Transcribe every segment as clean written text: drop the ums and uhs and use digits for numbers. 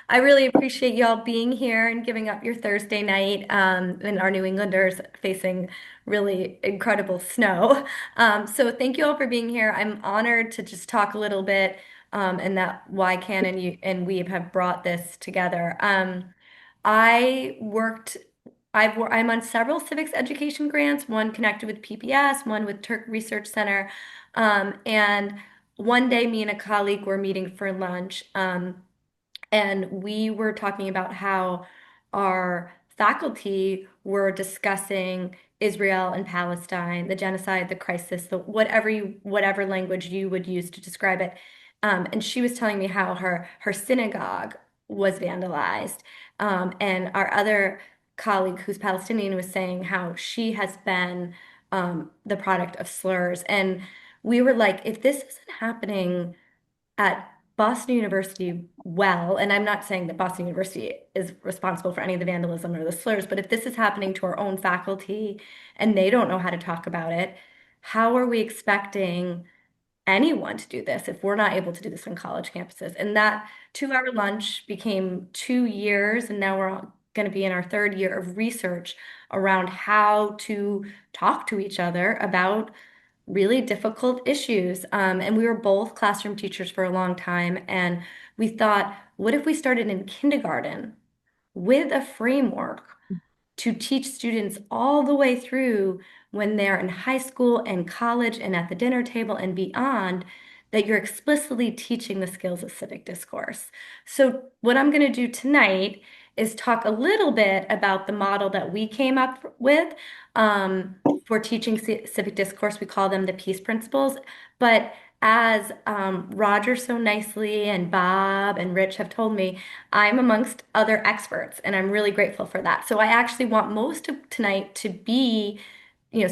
I really appreciate y'all being here and giving up your Thursday night, and our New Englanders facing really incredible snow. So thank you all for being here. I'm honored to just talk a little bit, and that why Can and you and we have brought this together. I worked. I'm on several civics education grants, one connected with PPS, one with Turk Research Center. And one day, me and a colleague were meeting for lunch. And we were talking about how our faculty were discussing Israel and Palestine, the genocide, the crisis, the whatever language you would use to describe it. And she was telling me how her synagogue was vandalized. And our other colleague who's Palestinian was saying how she has been the product of slurs. And we were like, if this isn't happening at Boston University, well, and I'm not saying that Boston University is responsible for any of the vandalism or the slurs, but if this is happening to our own faculty and they don't know how to talk about it, how are we expecting anyone to do this if we're not able to do this on college campuses? And that 2 hour lunch became 2 years, and now we're going to be in our third year of research around how to talk to each other about really difficult issues. And we were both classroom teachers for a long time. And we thought, what if we started in kindergarten with a framework to teach students all the way through when they're in high school and college and at the dinner table and beyond, that you're explicitly teaching the skills of civic discourse. So, what I'm going to do tonight is talk a little bit about the model that we came up with for teaching civic discourse. We call them the peace principles. But as Roger so nicely and Bob and Rich have told me, I'm amongst other experts, and I'm really grateful for that. So I actually want most of tonight to be,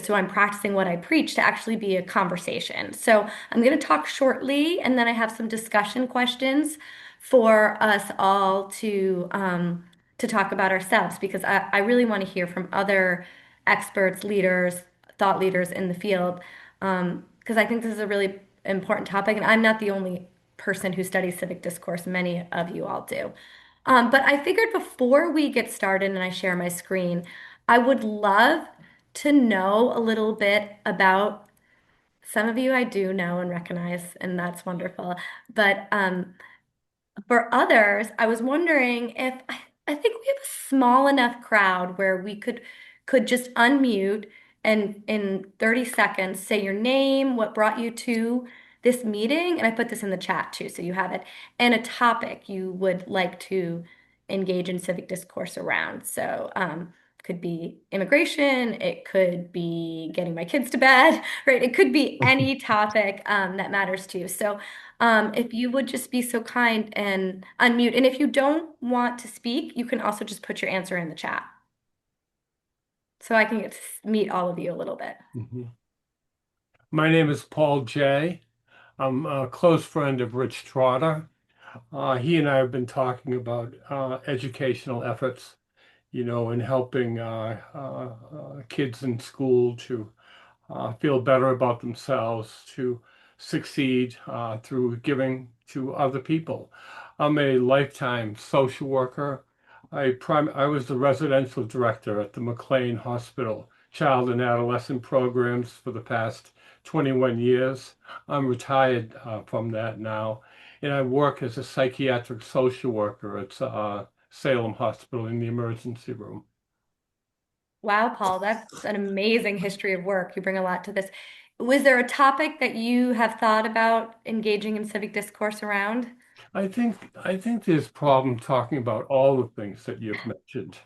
so I'm practicing what I preach to actually be a conversation. So I'm going to talk shortly, and then I have some discussion questions for us all to talk about ourselves because I really want to hear from other experts, leaders, thought leaders in the field, because I think this is a really important topic, and I'm not the only person who studies civic discourse. Many of you all do. But I figured before we get started and I share my screen, I would love to know a little bit about some of you I do know and recognize, and that's wonderful. But for others, I was wondering if I think we have a small enough crowd where we could just unmute and in 30 seconds say your name, what brought you to this meeting, and I put this in the chat too, so you have it, and a topic you would like to engage in civic discourse around. So could be immigration, it could be getting my kids to bed, right? It could be any topic that matters to you. So if you would just be so kind and unmute. And if you don't want to speak, you can also just put your answer in the chat. So I can get to meet all of you a little bit. Mhm. My name is Paul J. I'm a close friend of Rich Trotter. He and I have been talking about educational efforts, in helping kids in school to feel better about themselves, to succeed through giving to other people. I'm a lifetime social worker. I was the residential director at the McLean Hospital Child and Adolescent Programs for the past 21 years. I'm retired from that now, and I work as a psychiatric social worker at Salem Hospital in the emergency room. Wow, Paul, that's an amazing history of work. You bring a lot to this. Was there a topic that you have thought about engaging in civic discourse around? I think there's problem talking about all the things that you've mentioned.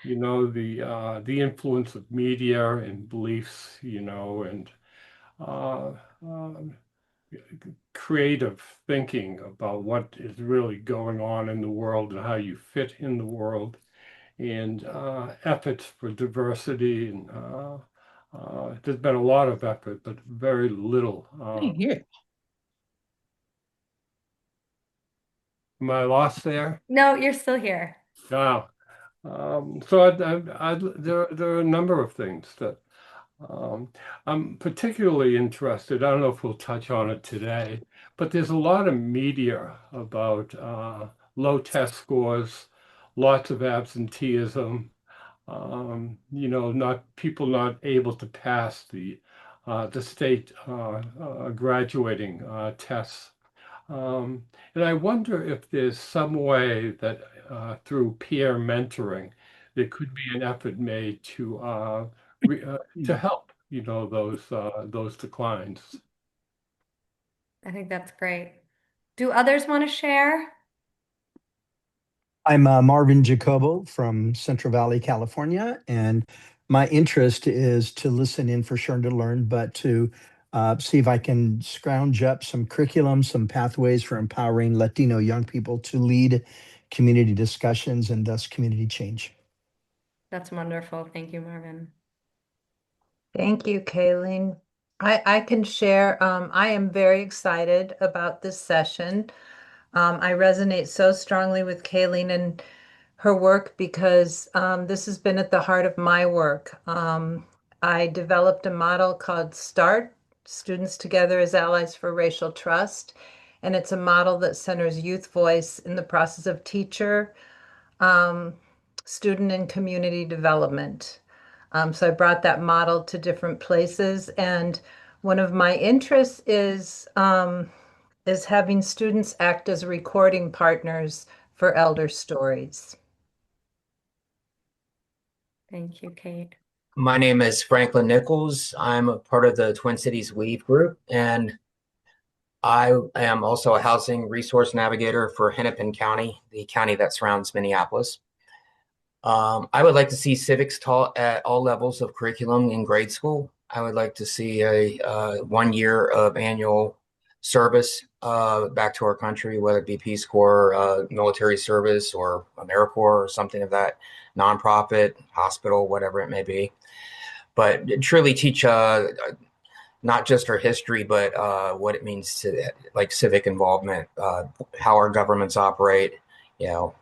The influence of media and beliefs, and uh, um, creative thinking about what is really going on in the world and how you fit in the world, and efforts for diversity. And there's been a lot of effort, but very little. Yeah. Am I lost there? No, you're still here. Wow. So there are a number of things that um, I'm particularly interested. I don't know if we'll touch on it today, but there's a lot of media about low test scores, lots of absenteeism, not people not able to pass the state graduating tests. And I wonder if there's some way that through peer mentoring, there could be an effort made to help, those declines. I think that's great. Do others want to share? I'm Marvin Jacobo from Central Valley, California, and my interest is to listen in for sure and to learn, but to see if I can scrounge up some curriculum, some pathways for empowering Latino young people to lead community discussions and thus community change. That's wonderful. Thank you, Marvin. Thank you, Kaylene. I can share. I am very excited about this session. I resonate so strongly with Kaylene and her work because this has been at the heart of my work. I developed a model called START, Students Together as Allies for Racial Trust. And it's a model that centers youth voice in the process of teacher, um, student, and community development. So I brought that model to different places. And one of my interests is having students act as recording partners for elder stories. Thank you, Kate. My name is Franklin Nichols. I'm a part of the Twin Cities Weave group, and I am also a housing resource navigator for Hennepin County, the county that surrounds Minneapolis. I would like to see civics taught at all levels of curriculum in grade school. I would like to see a 1 year of annual service back to our country, whether it be Peace Corps, military service, or AmeriCorps, or something of that, nonprofit, hospital, whatever it may be. But truly teach not just our history, but what it means to like civic involvement, how our governments operate, you know,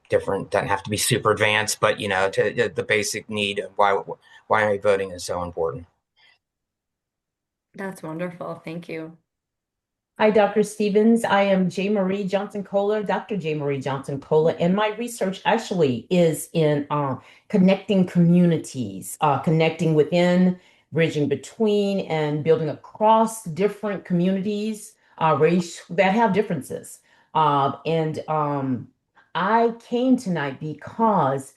different, doesn't have to be super advanced, but to the basic need of why voting is so important. That's wonderful. Thank you. Hi, Dr. Stevens. I am J. Marie Johnson Kohler, Dr. J. Marie Johnson Kohler, and my research actually is in connecting communities, connecting within, bridging between, and building across different communities, race that have differences. And I came tonight because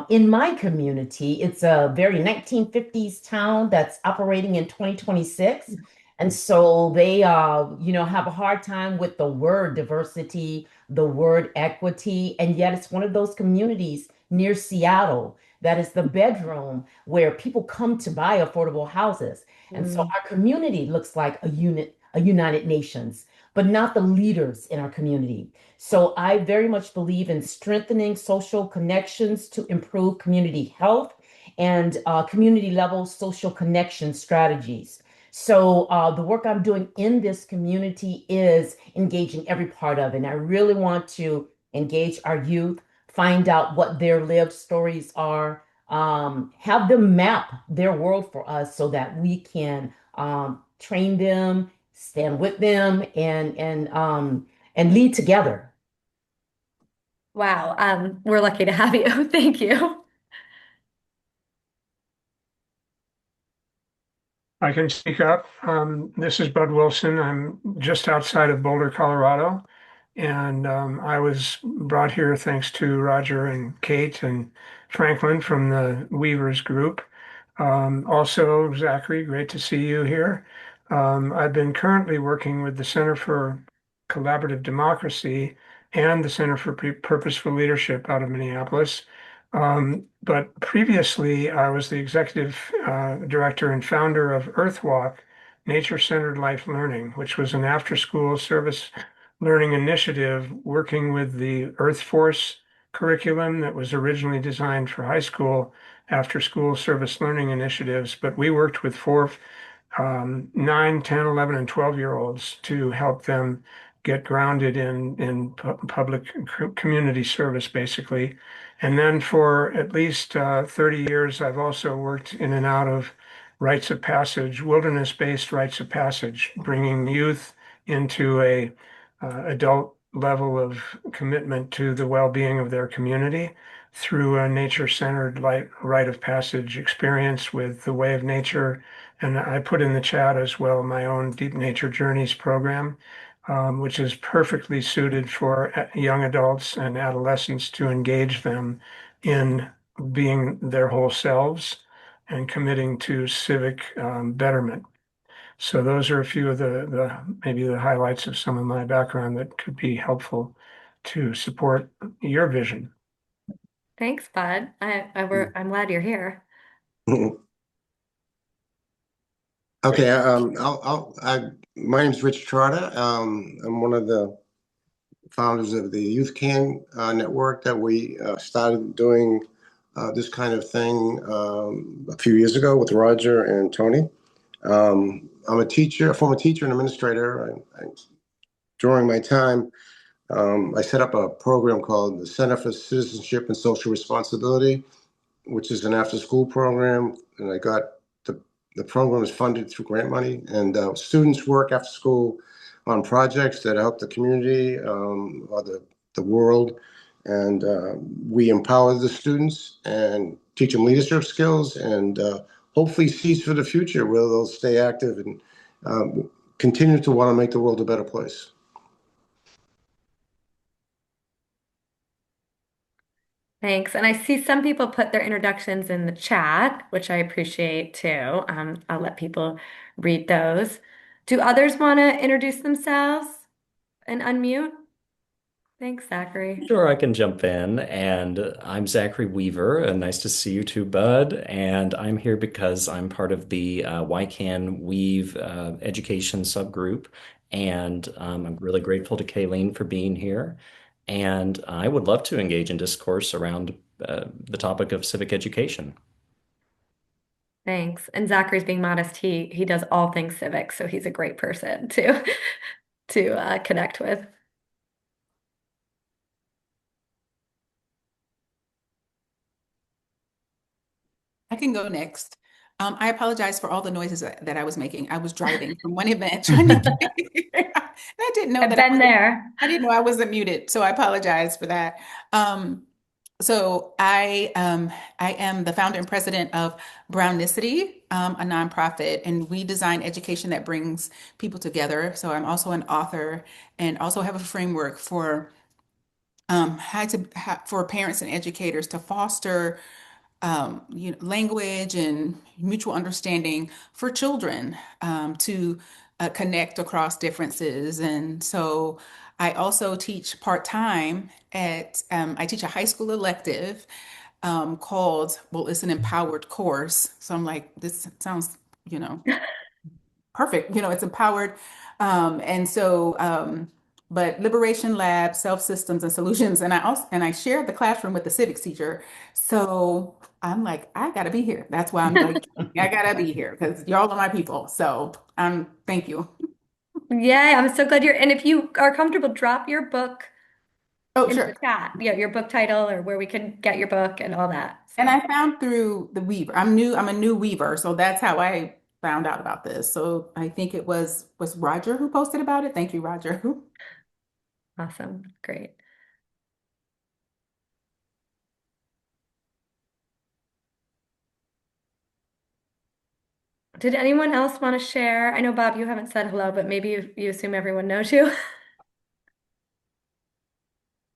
in my community, it's a very 1950s town that's operating in 2026. And so they, have a hard time with the word diversity, the word equity, and yet it's one of those communities near Seattle that is the bedroom where people come to buy affordable houses. And so Mm, our community looks like a United Nations, but not the leaders in our community. So I very much believe in strengthening social connections to improve community health and community level social connection strategies. So the work I'm doing in this community is engaging every part of it. And I really want to engage our youth, find out what their lived stories are, have them map their world for us so that we can train them, stand with them, and lead together. wow. We're lucky to have you. Thank you. I can speak up. This is Bud Wilson. I'm just outside of Boulder, Colorado. And I was brought here thanks to Roger and Kate and Franklin from the Weavers group. Also, Zachary, great to see you here. I've been currently working with the Center for Collaborative Democracy and the Center for Purposeful Leadership out of Minneapolis. But previously, I was the executive director and founder of Earthwalk, Nature-Centered Life Learning, which was an after-school service learning initiative working with the Earth Force curriculum that was originally designed for high school after-school service learning initiatives. But we worked with 9, 10, 11, and 12-year-olds to help them get grounded in public community service, basically. And then for at least 30 years, I've also worked in and out of rites of passage, wilderness-based rites of passage, bringing youth into a adult level of commitment to the well-being of their community through a nature-centered rite of passage experience with the way of nature. And I put in the chat as well my own Deep Nature Journeys program, which is perfectly suited for young adults and adolescents to engage them in being their whole selves and committing to civic betterment. So those are a few of the maybe the highlights of some of my background that could be helpful to support your vision. Thanks, Bud. I'm glad you're here. Okay, my name's Rich Trotter. I'm one of the founders of the Youth Can network that we started doing this kind of thing a few years ago with Roger and Tony. I'm a teacher, a former teacher and administrator. During my time, I set up a program called the Center for Citizenship and Social Responsibility, which is an after-school program, and the program is funded through grant money, and students work after school on projects that help the community or the world, and we empower the students and teach them leadership skills, and hopefully seeds for the future where they'll stay active and continue to want to make the world a better place. Thanks. And I see some people put their introductions in the chat, which I appreciate too. I'll let people read those. Do others want to introduce themselves and unmute? Thanks, Zachary. Sure, I can jump in. And I'm Zachary Weaver, and nice to see you too, Bud. And I'm here because I'm part of the YCAN Weave education subgroup. And I'm really grateful to Kaylene for being here. And I would love to engage in discourse around the topic of civic education. Thanks. And Zachary's being modest. He does all things civic, so he's a great person to to connect with. I can go next. I apologize for all the noises that I was making. I was driving from one event trying to get here. And I didn't know I've that been there. I didn't know I wasn't muted, so I apologize for that. So I am the founder and president of Brownicity, a nonprofit, and we design education that brings people together. So I'm also an author and also have a framework for for parents and educators to foster language and mutual understanding for children to connect across differences. And so I also teach part-time I teach a high school elective called, well, it's an empowered course. So I'm like, this sounds, perfect. It's empowered. And so, but Liberation Lab, Self Systems and Solutions, and I shared the classroom with the civics teacher. So I'm like, I gotta be here. That's why I'm like, I gotta be here because y'all are my people. So thank you. Yay, I'm so glad you're, and if you are comfortable, drop your book Oh, in the sure. chat. Yeah, your book title or where we can get your book and all that. And I found through the Weaver. I'm a new Weaver, so that's how I found out about this. So I think it was Roger who posted about it. Thank you, Roger. Awesome. Great. Did anyone else want to share? I know, Bob, you haven't said hello, but maybe you assume everyone knows you.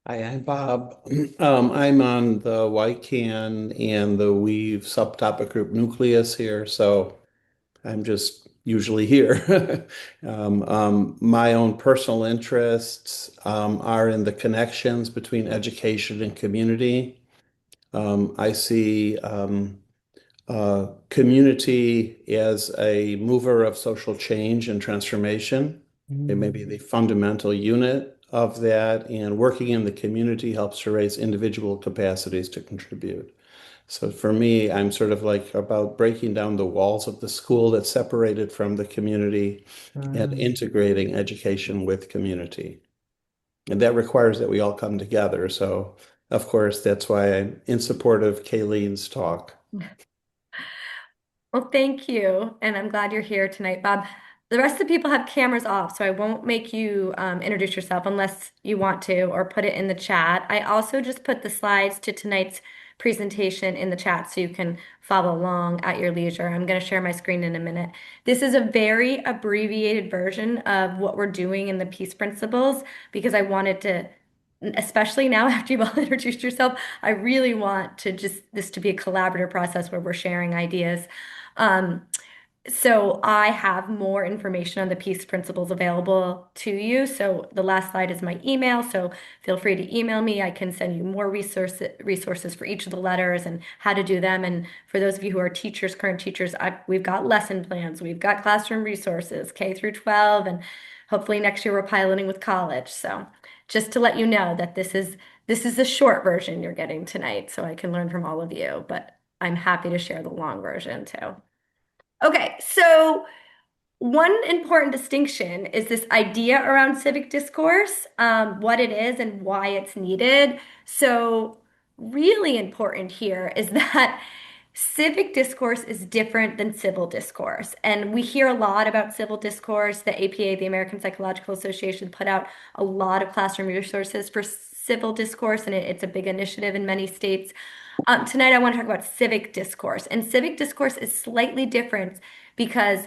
Hi, I'm Bob. I'm on the YCAN and the Weave subtopic group nucleus here, so I'm just usually here. My own personal interests are in the connections between education and community. I see community as a mover of social change and transformation. It may be the fundamental unit of that, and working in the community helps to raise individual capacities to contribute. So for me, I'm sort of like about breaking down the walls of the school that's separated from the community and integrating education with community. And that requires that we all come together. So, of course, that's why I'm in support of Kaylene's talk. Well, thank you. And I'm glad you're here tonight, Bob. The rest of the people have cameras off, so I won't make you introduce yourself unless you want to or put it in the chat. I also just put the slides to tonight's presentation in the chat so you can follow along at your leisure. I'm going to share my screen in a minute. This is a very abbreviated version of what we're doing in the peace principles because I wanted to, especially now after you've all introduced yourself, I really want to just this to be a collaborative process where we're sharing ideas. Um, so I have more information on the peace principles available to you. So the last slide is my email. So feel free to email me. I can send you more resources for each of the letters and how to do them. And for those of you who are teachers, current teachers, we've got lesson plans, we've got classroom resources, K through 12, and hopefully next year we're piloting with college. So just to let you know that this is the short version you're getting tonight, so I can learn from all of you. But I'm happy to share the long version too. Okay, so one important distinction is this idea around civic discourse, what it is and why it's needed. So, really important here is that civic discourse is different than civil discourse. And we hear a lot about civil discourse. The APA, the American Psychological Association, put out a lot of classroom resources for civil discourse, and it's a big initiative in many states. Tonight, I want to talk about civic discourse. And civic discourse is slightly different because,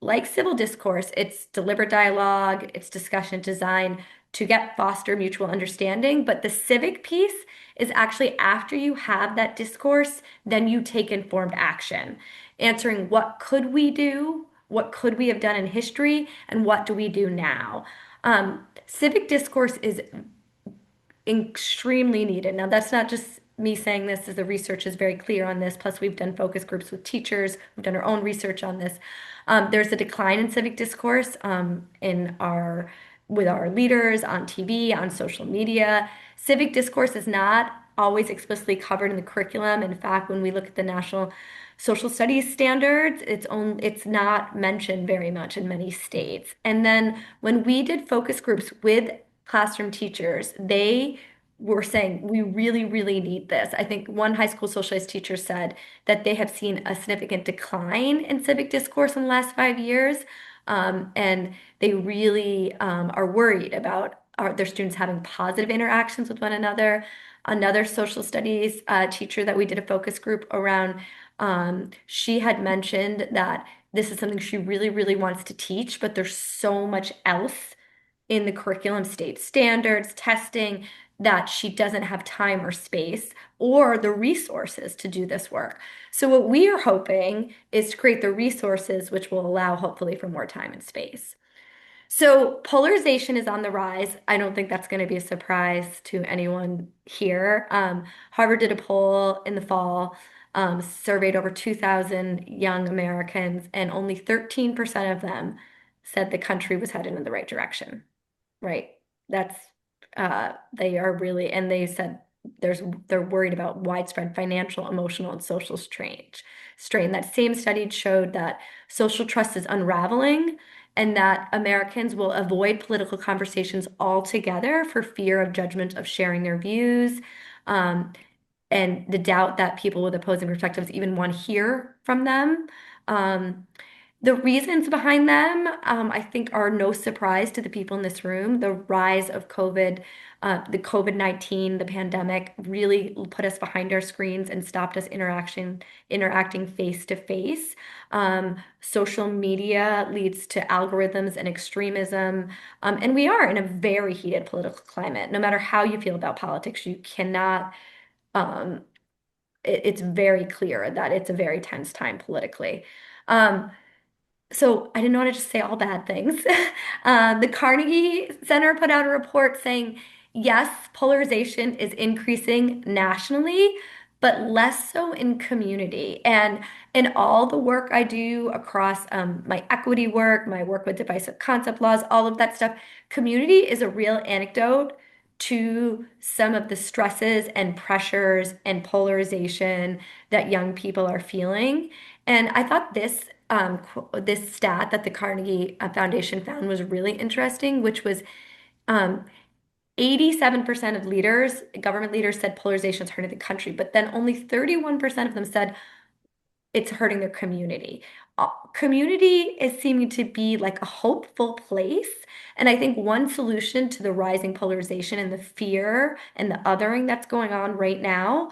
like civil discourse, it's deliberate dialogue, it's discussion designed to foster mutual understanding. But the civic piece is actually after you have that discourse, then you take informed action, answering what could we do, what could we have done in history, and what do we do now. Civic discourse is extremely needed. Now, that's not just me saying this, as the research is very clear on this. Plus, we've done focus groups with teachers. We've done our own research on this. There's a decline in civic discourse with our leaders on TV, on social media. Civic discourse is not always explicitly covered in the curriculum. In fact, when we look at the National Social Studies standards, it's not mentioned very much in many states. And then when we did focus groups with classroom teachers, they were saying, we really, really need this. I think one high school socialist teacher said that they have seen a significant decline in civic discourse in the last 5 years. And they really are worried about their students having positive interactions with one another. Another social studies teacher that we did a focus group around, she had mentioned that this is something she really, really wants to teach, but there's so much else in the curriculum, state standards, testing, that she doesn't have time or space or the resources to do this work. So what we are hoping is to create the resources which will allow hopefully for more time and space. So polarization is on the rise. I don't think that's going to be a surprise to anyone here. Harvard did a poll in the fall, surveyed over 2,000 young Americans, and only 13% of them said the country was headed in the right direction. Right. That's they are really, and they said they're worried about widespread financial, emotional, and social strain. That same study showed that social trust is unraveling and that Americans will avoid political conversations altogether for fear of judgment of sharing their views. And the doubt that people with opposing perspectives even want to hear from them. The reasons behind them, I think, are no surprise to the people in this room. The rise of COVID, the COVID-19, the pandemic really put us behind our screens and stopped us interacting face to face. Social media leads to algorithms and extremism. And we are in a very heated political climate. No matter how you feel about politics, you cannot, it's very clear that it's a very tense time politically. So I didn't want to just say all bad things. The Carnegie Center put out a report saying, yes, polarization is increasing nationally, but less so in community. And in all the work I do across my equity work, my work with divisive concept laws, all of that stuff, community is a real anecdote to some of the stresses and pressures and polarization that young people are feeling. And I thought this stat that the Carnegie Foundation found was really interesting, which was 87% of government leaders said polarization is hurting the country, but then only 31% of them said it's hurting their community. Community is seeming to be like a hopeful place. And I think one solution to the rising polarization and the fear and the othering that's going on right now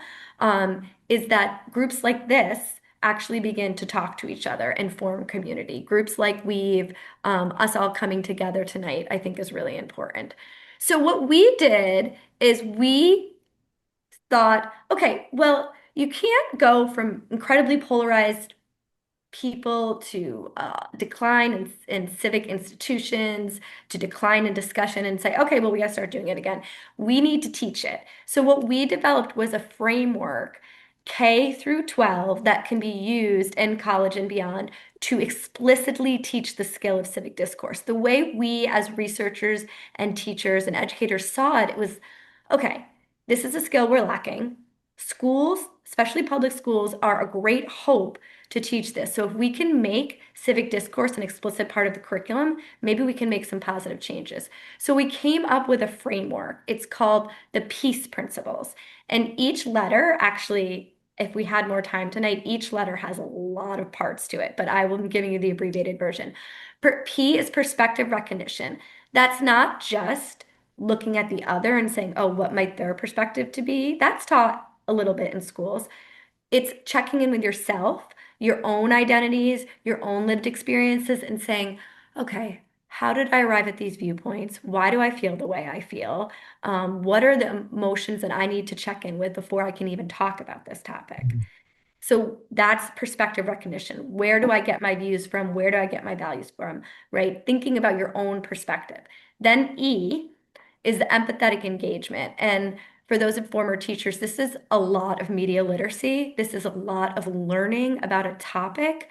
is that groups like this actually begin to talk to each other and form community. Groups like Weave, us all coming together tonight, I think is really important. So what we did is we thought, okay, well, you can't go from incredibly polarized people to decline in civic institutions, to decline in discussion and say, okay, well, we got to start doing it again. We need to teach it. So what we developed was a framework, K through 12, that can be used in college and beyond to explicitly teach the skill of civic discourse. The way we as researchers and teachers and educators saw it, it was, okay, this is a skill we're lacking. Schools, especially public schools, are a great hope to teach this. So if we can make civic discourse an explicit part of the curriculum, maybe we can make some positive changes. So we came up with a framework. It's called the Peace Principles. And each letter, actually, if we had more time tonight, each letter has a lot of parts to it, but I will be giving you the abbreviated version. P is perspective recognition. That's not just looking at the other and saying, oh, what might their perspective to be? That's taught a little bit in schools. It's checking in with yourself, your own identities, your own lived experiences, and saying, okay, how did I arrive at these viewpoints? Why do I feel the way I feel? What are the emotions that I need to check in with before I can even talk about this topic? So that's perspective recognition. Where do I get my views from? Where do I get my values from? Right? Thinking about your own perspective. Then E is the empathetic engagement. And for those of former teachers, this is a lot of media literacy. This is a lot of learning about a topic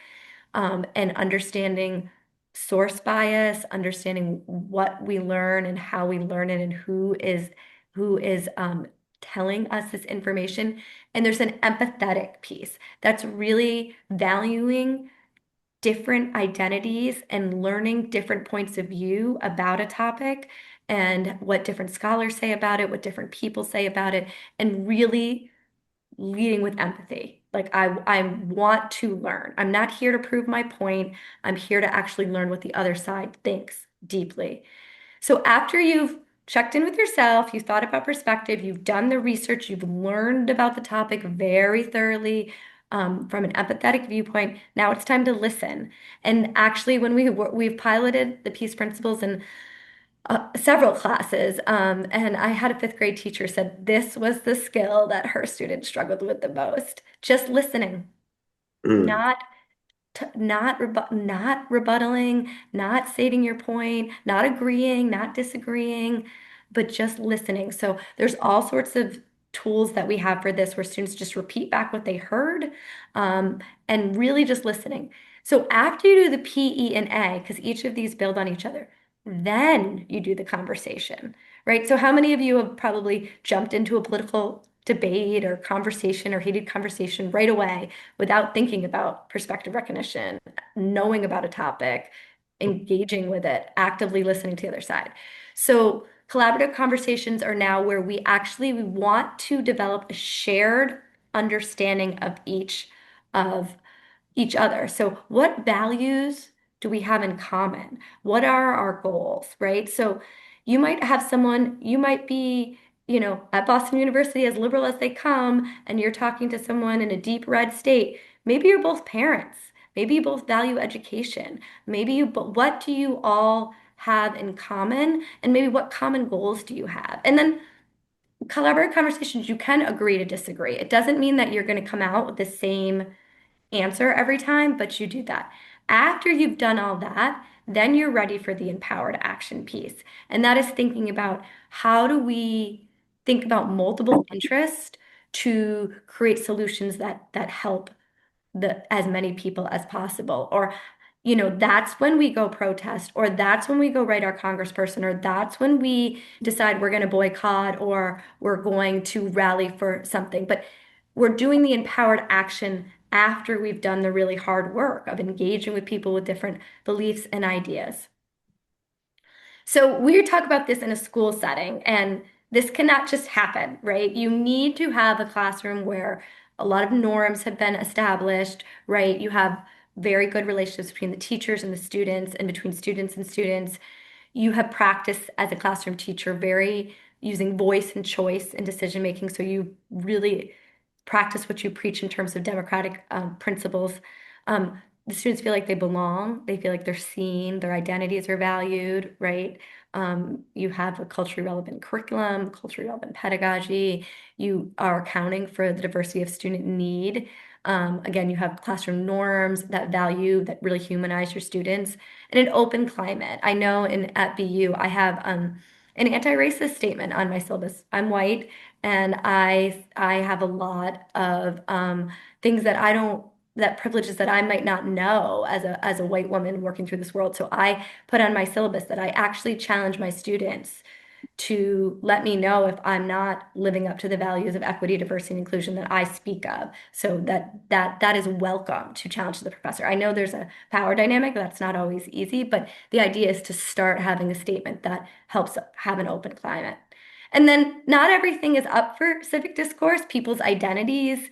and understanding source bias, understanding what we learn and how we learn it, and who is telling us this information. And there's an empathetic piece that's really valuing different identities and learning different points of view about a topic and what different scholars say about it, what different people say about it, and really leading with empathy. Like I want to learn. I'm not here to prove my point. I'm here to actually learn what the other side thinks deeply. So after you've checked in with yourself, you've thought about perspective, you've done the research, you've learned about the topic very thoroughly from an empathetic viewpoint, now it's time to listen. And actually, when we've piloted the peace principles in several classes, and I had a fifth grade teacher said this was the skill that her students struggled with the most, just listening, Mm. not not rebuttaling, not stating your point, not agreeing, not disagreeing, but just listening. So there's all sorts of tools that we have for this where students just repeat back what they heard um, and really just listening. So after you do the P, E, and A, because each of these build on each other, then you do the conversation, right? So how many of you have probably jumped into a political debate or conversation or heated conversation right away without thinking about perspective recognition, knowing about a topic, engaging with it, actively listening to the other side? So collaborative conversations are now where we want to develop a shared understanding of each other. So what values do we have in common? What are our goals, right? So you might have someone, you might be, at Boston University as liberal as they come, and you're talking to someone in a deep red state. Maybe you're both parents. Maybe you both value education. But what do you all have in common? And maybe what common goals do you have? And then collaborative conversations, you can agree to disagree. It doesn't mean that you're going to come out with the same answer every time, but you do that. After you've done all that, then you're ready for the empowered action piece. And that is thinking about how do we think about multiple interests to create solutions that help as many people as possible. Or, that's when we go protest, or that's when we go write our congressperson, or that's when we decide we're going to boycott or we're going to rally for something. But we're doing the empowered action after we've done the really hard work of engaging with people with different beliefs and ideas. So we talk about this in a school setting, and this cannot just happen, right? You need to have a classroom where a lot of norms have been established, right? You have very good relationships between the teachers and the students and between students and students. You have practiced as a classroom teacher very using voice and choice and decision making. So you really practice what you preach in terms of democratic principles. The students feel like they belong. They feel like they're seen. Their identities are valued, right? You have a culturally relevant curriculum, culturally relevant pedagogy. You are accounting for the diversity of student need. Again, you have classroom norms that value, that really humanize your students, and an open climate. I know at BU, I have an anti-racist statement on my syllabus. I'm white, and I have a lot of things that I don't that privileges that I might not know as a white woman working through this world. So I put on my syllabus that I actually challenge my students to let me know if I'm not living up to the values of equity, diversity, and inclusion that I speak of. So that is welcome to challenge the professor. I know there's a power dynamic, that's not always easy, but the idea is to start having a statement that helps have an open climate. And then not everything is up for civic discourse, people's identities,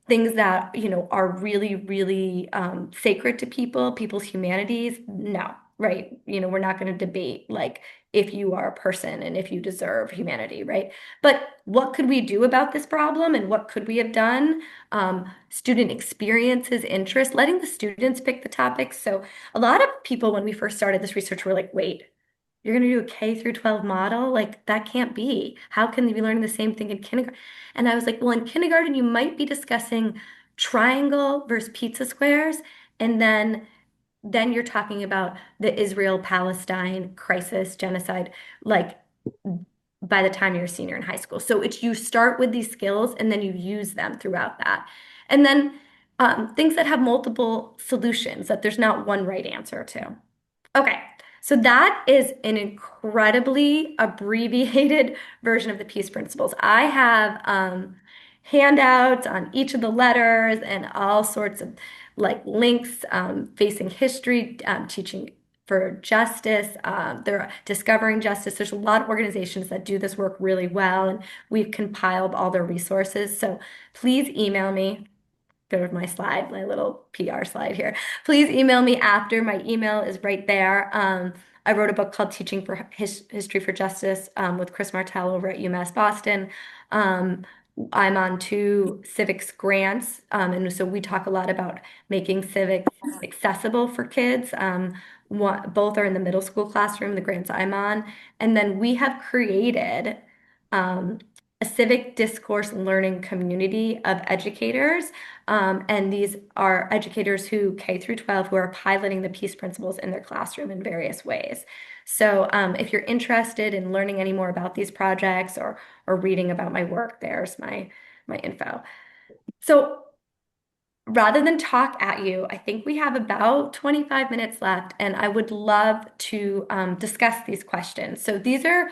things that, are really, really sacred to people, people's humanities. No, right? We're not going to debate like if you are a person and if you deserve humanity, right? But what could we do about this problem and what could we have done? Student experiences, interests, letting the students pick the topics. So a lot of people, when we first started this research, were like, wait, you're going to do a K through 12 model? Like, that can't be. How can they be learning the same thing in kindergarten? And I was like, well, in kindergarten, you might be discussing triangle versus pizza squares. And then you're talking about the Israel-Palestine crisis, genocide, like by the time you're a senior in high school. So it's you start with these skills and then you use them throughout that. And then things that have multiple solutions, that there's not one right answer to. Okay, so that is an incredibly abbreviated version of the peace principles. I have handouts on each of the letters and all sorts of like links facing history, teaching for justice. They're discovering justice. There's a lot of organizations that do this work really well, and we've compiled all their resources. So please email me. Go to my slide, my little PR slide here. Please email me after. My email is right there. I wrote a book called Teaching for History for Justice with Chris Martell over at UMass Boston. I'm on 2 civics grants, and so we talk a lot about making civics accessible for kids. Both are in the middle school classroom, the grants I'm on, and then we have created a civic discourse and learning community of educators. And these are educators who K through 12 who are piloting the peace principles in their classroom in various ways. So if you're interested in learning any more about these projects or reading about my work, there's my info. So rather than talk at you, I think we have about 25 minutes left, and I would love to discuss these questions. So these are,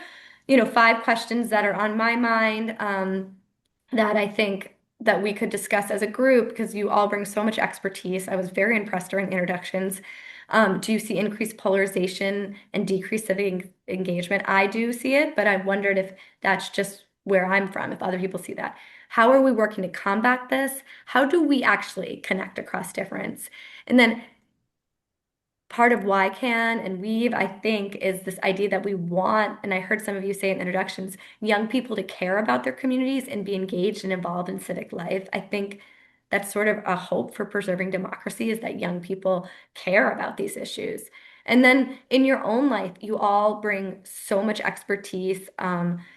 5 questions that are on my mind that I think that we could discuss as a group because you all bring so much expertise. I was very impressed during the introductions. Do you see increased polarization and decreased civic engagement? I do see it, but I wondered if that's just where I'm from, if other people see that. How are we working to combat this? How do we actually connect across difference? And then part of why can and weave, I think, is this idea that we want, and I heard some of you say in introductions, young people to care about their communities and be engaged and involved in civic life. I think that's sort of a hope for preserving democracy, is that young people care about these issues. And then in your own life, you all bring so much expertise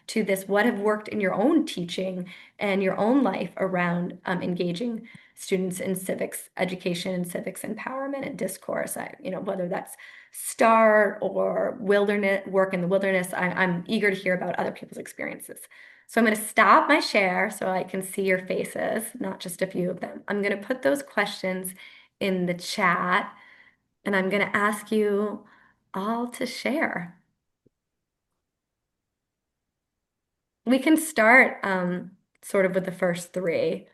to this. What have worked in your own teaching and your own life around engaging students in civics education and civics empowerment and discourse? Whether that's START or wilderness work in the wilderness, I'm eager to hear about other people's experiences. So I'm going to stop my share so I can see your faces, not just a few of them. I'm going to put those questions in the chat, and I'm going to ask you all to share. We can start sort of with the first 3.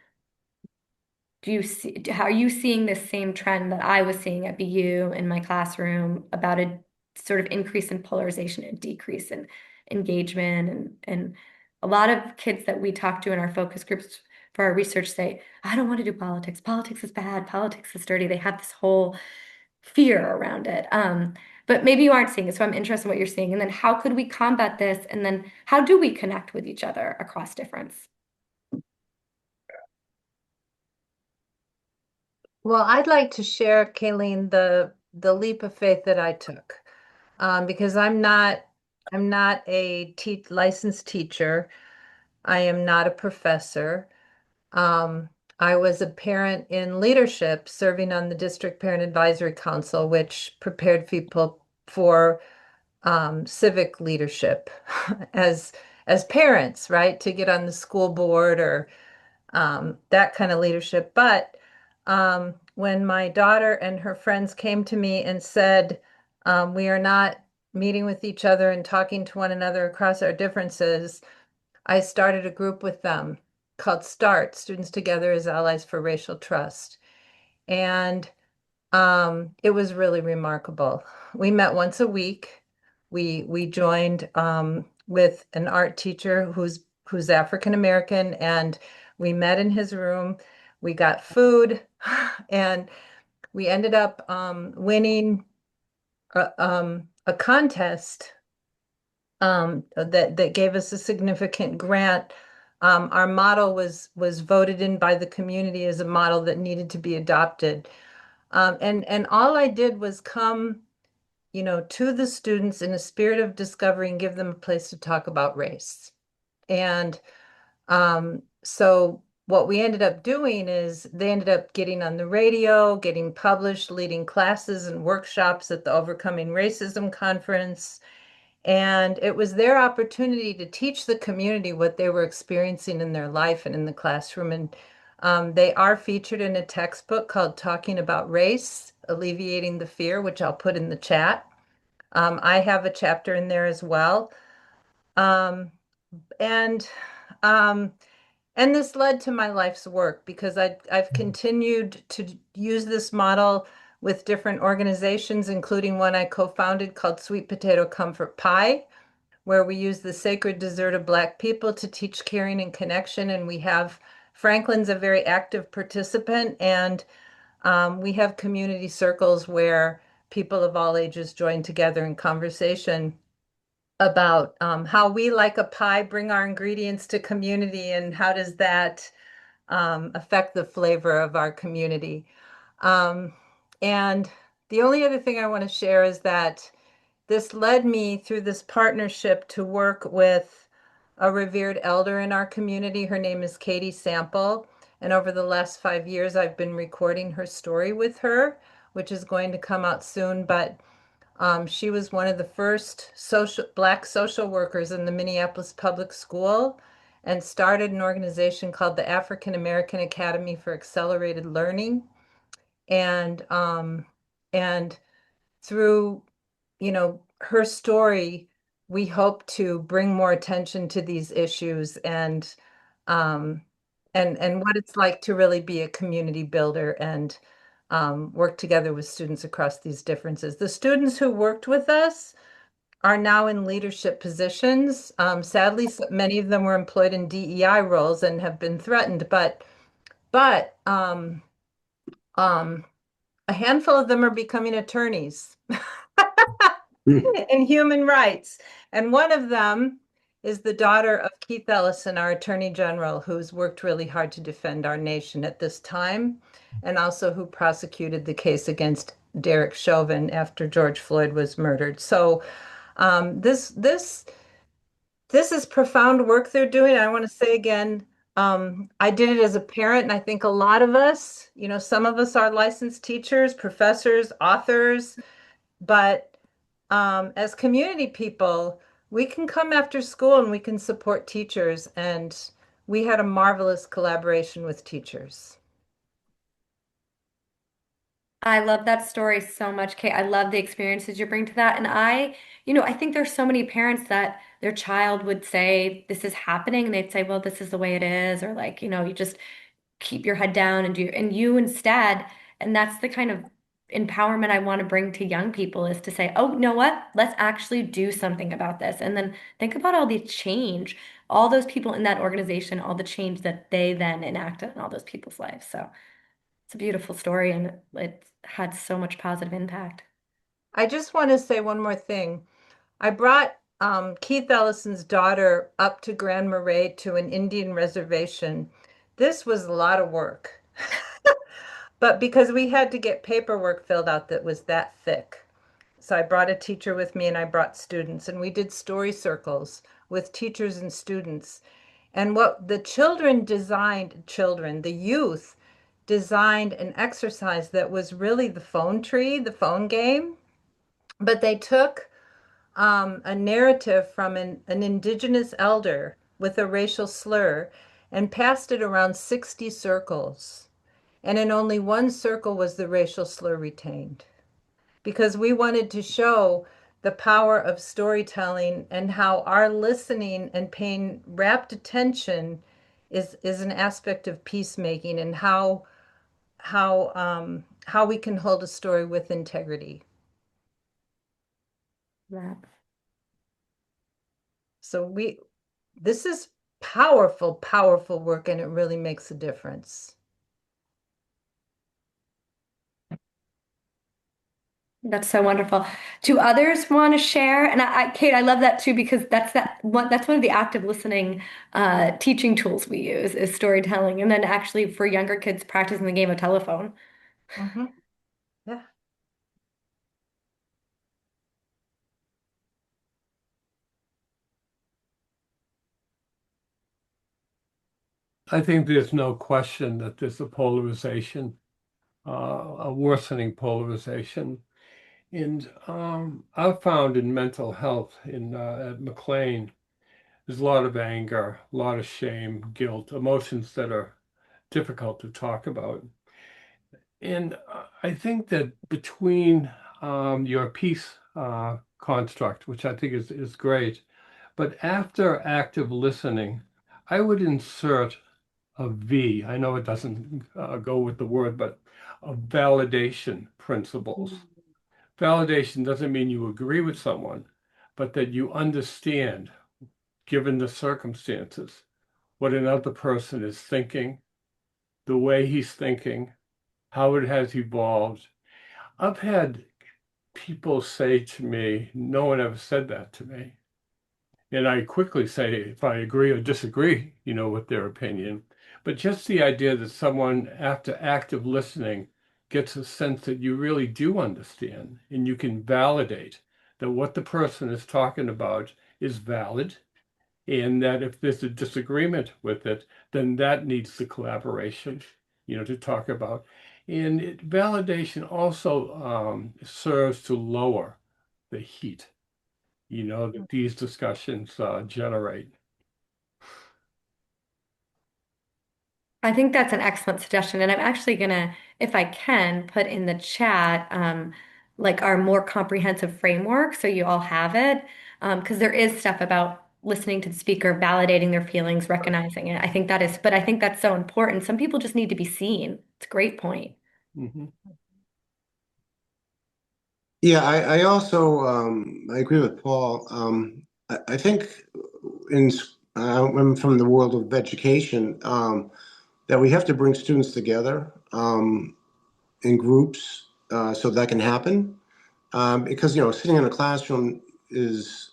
How are you seeing this same trend that I was seeing at BU in my classroom about a sort of increase in polarization and decrease in engagement and a lot of kids that we talk to in our focus groups for our research say, I don't want to do politics. Politics is bad. Politics is dirty. They have this whole fear around it. But maybe you aren't seeing it, so I'm interested in what you're seeing. And then how could we combat this? And then how do we connect with each other across difference? Well, I'd like to share, Kaylene, the leap of faith that I took, because I'm not a licensed teacher. I am not a professor. Um, I was a parent in leadership, serving on the District Parent Advisory Council, which prepared people for civic leadership as as parents, right? To get on the school board or that kind of leadership. But when my daughter and her friends came to me and said, we are not meeting with each other and talking to one another across our differences, I started a group with them called START, Students Together as Allies for Racial Trust. And it was really remarkable. We met once a week. We joined with an art teacher who's African American, and we met in his room. We got food, and we ended up winning a contest that gave us a significant grant. Our model was voted in by the community as a model that needed to be adopted. And all I did was come, to the students in a spirit of discovery and give them a place to talk about race. And so what we ended up doing is they ended up getting on the radio, getting published, leading classes and workshops at the Overcoming Racism Conference. And it was their opportunity to teach the community what they were experiencing in their life and in the classroom. And they are featured in a textbook called Talking About Race, Alleviating the Fear, which I'll put in the chat. I have a chapter in there as well. Um, and um, and this led to my life's work because I've continued to use this model with different organizations, including one I co-founded called Sweet Potato Comfort Pie, where we use the sacred dessert of Black people to teach caring and connection. And we have Franklin's a very active participant, and we have community circles where people of all ages join together in conversation about how we, like a pie, bring our ingredients to community and how does that affect the flavor of our community. Um, and the only other thing I want to share is that this led me through this partnership to work with a revered elder in our community. Her name is Katie Sample. And over the last 5 years, I've been recording her story with her, which is going to come out soon. But she was one of the first Black social workers in the Minneapolis Public School and started an organization called the African American Academy for Accelerated Learning. And and through, her story, we hope to bring more attention to these issues um, and what it's like to really be a community builder and work together with students across these differences. The students who worked with us are now in leadership positions. Sadly, many of them were employed in DEI roles and have been threatened, but um, a handful of them are becoming attorneys in human rights. And one of them is the daughter of Keith Ellison, our Attorney General, who's worked really hard to defend our nation at this time, and also who prosecuted the case against Derek Chauvin after George Floyd was murdered. So this is profound work they're doing. I want to say again, I did it as a parent, and I think a lot of us, some of us are licensed teachers, professors, authors, but as community people, we can come after school and we can support teachers. And we had a marvelous collaboration with teachers. I love that story so much, Kate. I love the experiences you bring to that. And I think there's so many parents that their child would say, this is happening. And they'd say, well, this is the way it is. Or like, you just keep your head down and and you instead, and that's the kind of empowerment I want to bring to young people is to say, oh, you know what? Let's actually do something about this. And then think about all the change, all those people in that organization, all the change that they then enacted in all those people's lives. So it's a beautiful story and it had so much positive impact. I just want to say one more thing. I brought Keith Ellison's daughter up to Grand Marais to an Indian reservation. This was a lot of work, but because we had to get paperwork filled out that was that thick. So I brought a teacher with me and I brought students, and we did story circles with teachers and students. And what the the youth designed an exercise that was really the phone tree, the phone game, but they took a narrative from an indigenous elder with a racial slur and passed it around 60 circles. And in only one circle was the racial slur retained because we wanted to show the power of storytelling and how our listening and paying rapt attention is an aspect of peacemaking and how we can hold a story with integrity. Yeah. So this is powerful, powerful work, and it really makes a difference. That's so wonderful. Do others want to share? And Kate, I love that too because that's one of the active listening teaching tools we use is storytelling, and then actually for younger kids practicing the game of telephone. Mm-hmm. Yeah. I think there's no question that there's a polarization, a worsening polarization. And I've found in mental health at McLean, there's a lot of anger, a lot of shame, guilt, emotions that are difficult to talk about. And I think that between your peace construct, which I think is great, but after active listening, I would insert a V. I know it doesn't go with the word, but of validation principles. Validation doesn't mean you agree with someone, but that you understand, given the circumstances, what another person is thinking, the way he's thinking, how it has evolved. I've had people say to me, no one ever said that to me. And I quickly say if I agree or disagree, with their opinion. But just the idea that someone, after active listening, gets a sense that you really do understand and you can validate that what the person is talking about is valid, and that if there's a disagreement with it, then that needs the collaboration, to talk about. And validation also serves to lower the heat, that these discussions generate. I think that's an excellent suggestion, and I'm actually gonna, if I can, put in the chat like our more comprehensive framework so you all have it. Because there is stuff about listening to the speaker, validating their feelings, recognizing it. But I think that's so important. Some people just need to be seen. It's a great point. Mm-hmm. Yeah, I also I agree with Paul. I think in I'm from the world of education that we have to bring students together in groups so that can happen because sitting in a classroom is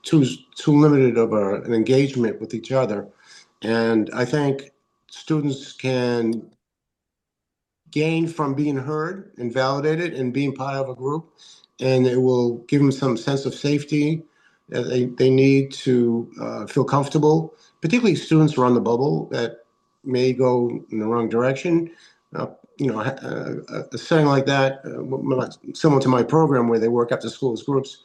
too limited of an engagement with each other, and I think students can gain from being heard and validated and being part of a group, and it will give them some sense of safety that they need to feel comfortable, particularly students who are on the bubble that may go in the wrong direction. A setting like that, similar to my program where they work after school as groups,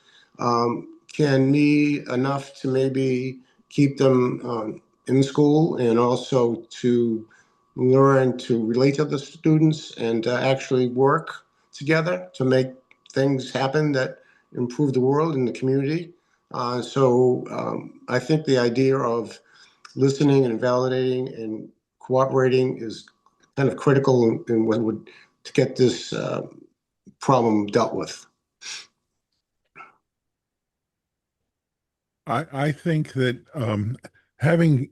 can be enough to maybe keep them in school and also to learn to relate to other students and actually work together to make things happen that improve the world and the community. I think the idea of listening and validating and cooperating is kind of critical in what would to get this problem dealt with. I think that having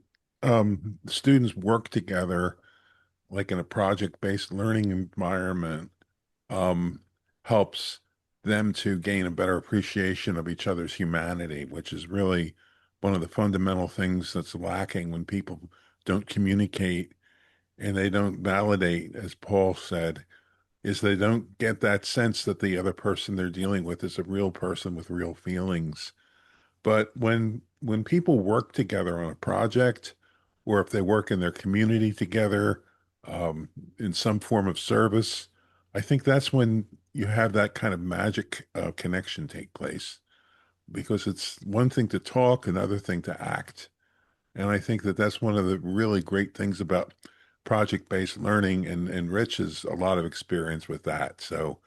students work together, like in a project-based learning environment, um, helps them to gain a better appreciation of each other's humanity, which is really one of the fundamental things that's lacking when people don't communicate and they don't validate, as Paul said, is they don't get that sense that the other person they're dealing with is a real person with real feelings. But when people work together on a project, or if they work in their community together, in some form of service, I think that's when you have that kind of magic connection take place. Because it's one thing to talk, another thing to act. And I think that that's one of the really great things about project-based learning, and Rich has a lot of experience with that. So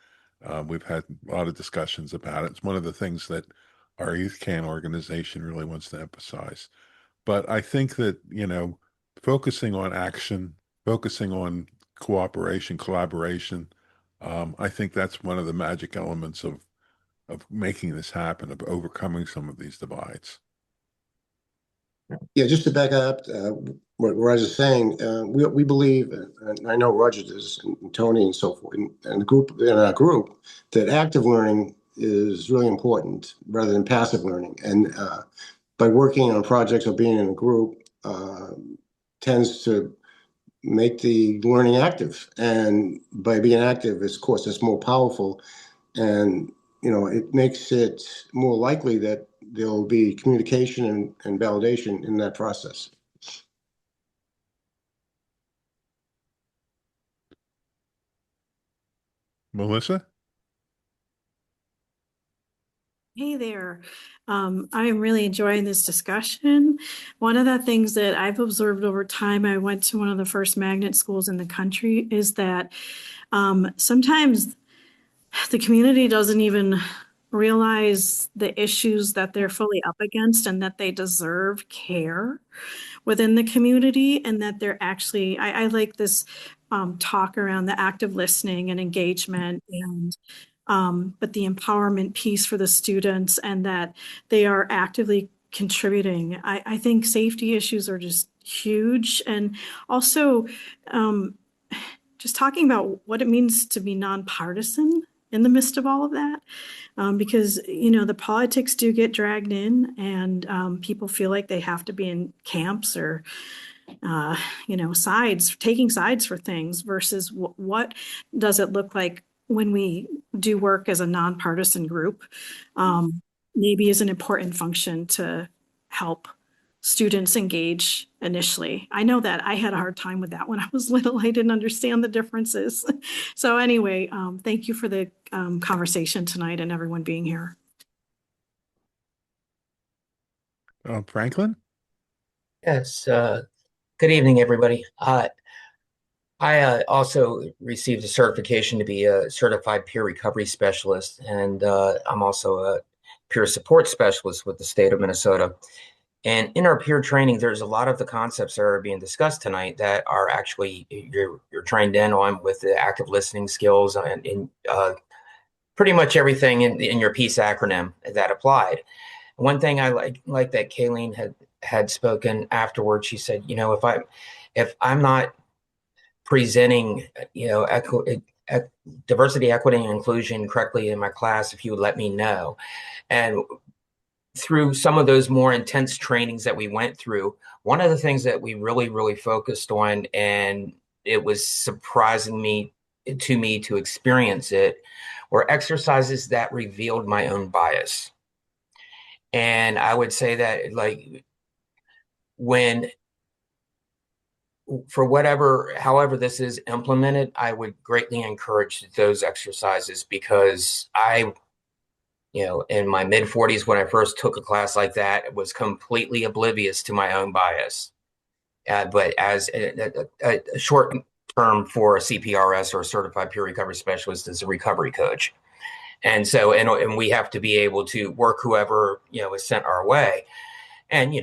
we've had a lot of discussions about it. It's one of the things that our Youth Can organization really wants to emphasize. But I think that, focusing on action, focusing on cooperation, collaboration, I think that's one of the magic elements of making this happen, of overcoming some of these divides. Yeah, just to back up what Roger is saying, we believe, and I know Roger does, and Tony and so forth, and our group, that active learning is really important rather than passive learning. And by working on projects or being in a group tends to make the learning active. And by being active, of course, it's more powerful. And, it makes it more likely that there'll be communication and validation in that process. Melissa? Hey there. I am really enjoying this discussion. One of the things that I've observed over time, I went to one of the first magnet schools in the country, is that sometimes the community doesn't even realize the issues that they're fully up against and that they deserve care within the community, and that they're actually, I like this talk around the active listening and engagement, and but the empowerment piece for the students, and that they are actively contributing. I think safety issues are just huge. And also just talking about what it means to be nonpartisan in the midst of all of that. Because, the politics do get dragged in, and people feel like they have to be in camps or, taking sides for things, versus what does it look like when we do work as a nonpartisan group. Maybe is an important function to help students engage initially. I know that I had a hard time with that when I was little. I didn't understand the differences. So anyway, thank you for the conversation tonight and everyone being here. Franklin? Yes. Good evening, everybody. I also received a certification to be a certified peer recovery specialist, and I'm also a peer support specialist with the state of Minnesota. And in our peer training, there's a lot of the concepts that are being discussed tonight that are actually you're trained in on, with the active listening skills and pretty much everything in your PEACE acronym that applied. One thing I like that Kaylene had spoken afterwards. She said, if I'm not presenting, diversity, equity, and inclusion correctly in my class, if you would let me know. And through some of those more intense trainings that we went through, one of the things that we really, really focused on, and it was surprising to me to experience it, were exercises that revealed my own bias. And I would say that, however this is implemented, I would greatly encourage those exercises, because in my mid-40s, when I first took a class like that, was completely oblivious to my own bias. But as a short term for a CPRS, or a certified peer recovery specialist, is a recovery coach. And so, and we have to be able to work whoever, is sent our way. And,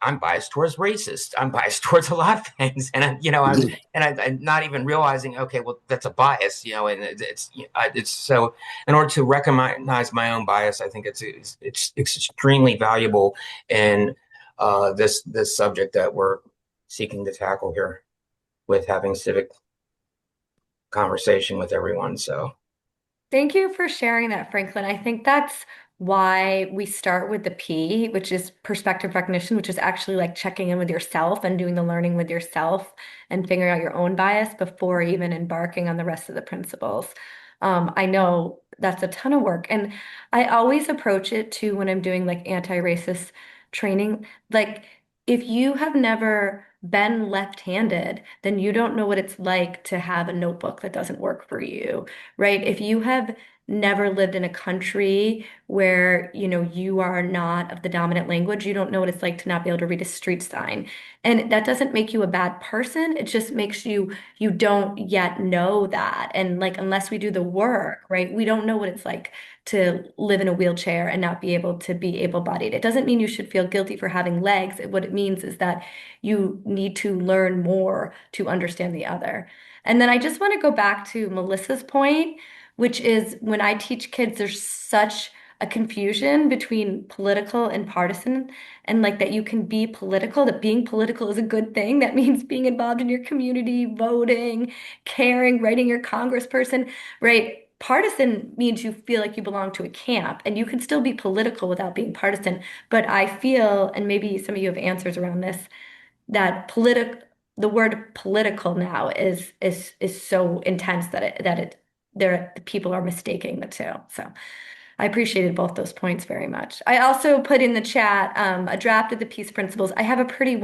I'm biased towards racist. I'm biased towards a lot of things, and I'm not even realizing, okay, well, that's a bias, and it's so. In order to recognize my own bias, I think it's extremely valuable in this subject that we're seeking to tackle here with having civic conversation with everyone. So. Thank you for sharing that, Franklin. I think that's why we start with the P, which is perspective recognition, which is actually like checking in with yourself and doing the learning with yourself and figuring out your own bias before even embarking on the rest of the principles. I know that's a ton of work. And I always approach it too when I'm doing like anti-racist training. Like, if you have never been left-handed, then you don't know what it's like to have a notebook that doesn't work for you, right? If you have never lived in a country where, you are not of the dominant language, you don't know what it's like to not be able to read a street sign. And that doesn't make you a bad person. It just makes you don't yet know that. And like, unless we do the work, right, we don't know what it's like to live in a wheelchair and not be able to be able-bodied. It doesn't mean you should feel guilty for having legs. What it means is that you need to learn more to understand the other. And then I just want to go back to Melissa's point, which is when I teach kids, there's such a confusion between political and partisan, and like that you can be political, that being political is a good thing. That means being involved in your community, voting, caring, writing your congressperson, right? Partisan means you feel like you belong to a camp, and you can still be political without being partisan. But I feel, and maybe some of you have answers around this, that the word political now is so intense the people are mistaking the two. So I appreciated both those points very much. I also put in the chat a draft of the peace principles. I have a prettier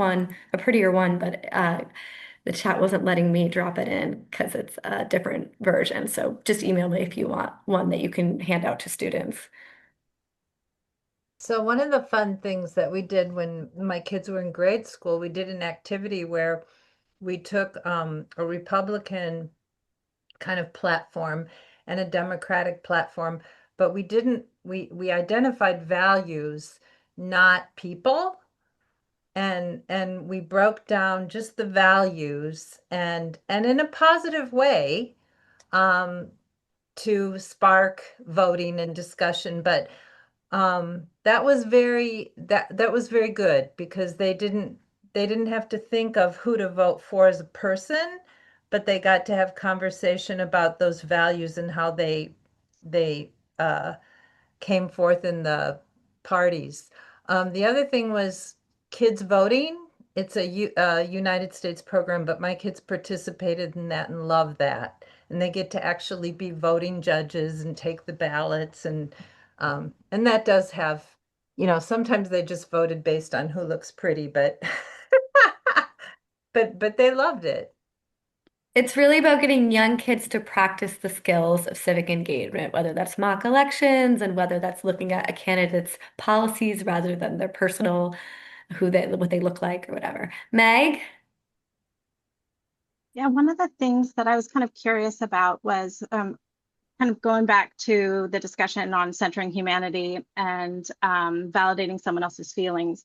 one, but the chat wasn't letting me drop it in because it's a different version. So just email me if you want one that you can hand out to students. So one of the fun things that we did when my kids were in grade school, we did an activity where we took a Republican kind of platform and a Democratic platform, but we identified values, not people. And we broke down just the values and in a positive way to spark voting and discussion. But that was very good because they didn't have to think of who to vote for as a person, but they got to have conversation about those values and how they came forth in the parties. The other thing was kids voting. It's a United States program, but my kids participated in that and love that. And they get to actually be voting judges and take the ballots and that does have, sometimes they just voted based on who looks pretty, but but they loved it. It's really about getting young kids to practice the skills of civic engagement, whether that's mock elections and whether that's looking at a candidate's policies rather than their personal, what they look like or whatever. Meg? Yeah, one of the things that I was kind of curious about was kind of going back to the discussion on centering humanity and validating someone else's feelings.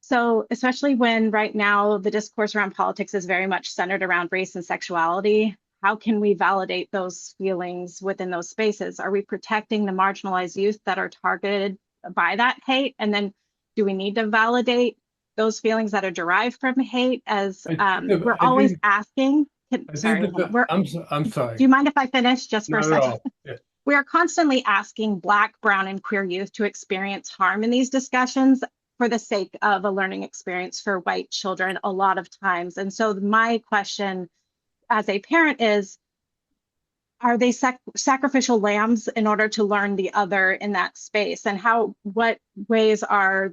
So especially when right now the discourse around politics is very much centered around race and sexuality, how can we validate those feelings within those spaces? Are we protecting the marginalized youth that are targeted by that hate? And then do we need to validate those feelings that are derived from hate as we're always asking? Sorry, I'm sorry. do you mind if I finish just for a Not at second? all. Yeah. We are constantly asking Black, Brown, and queer youth to experience harm in these discussions for the sake of a learning experience for white children a lot of times. And so my question as a parent is, are they sacrificial lambs in order to learn the other in that space? And what ways are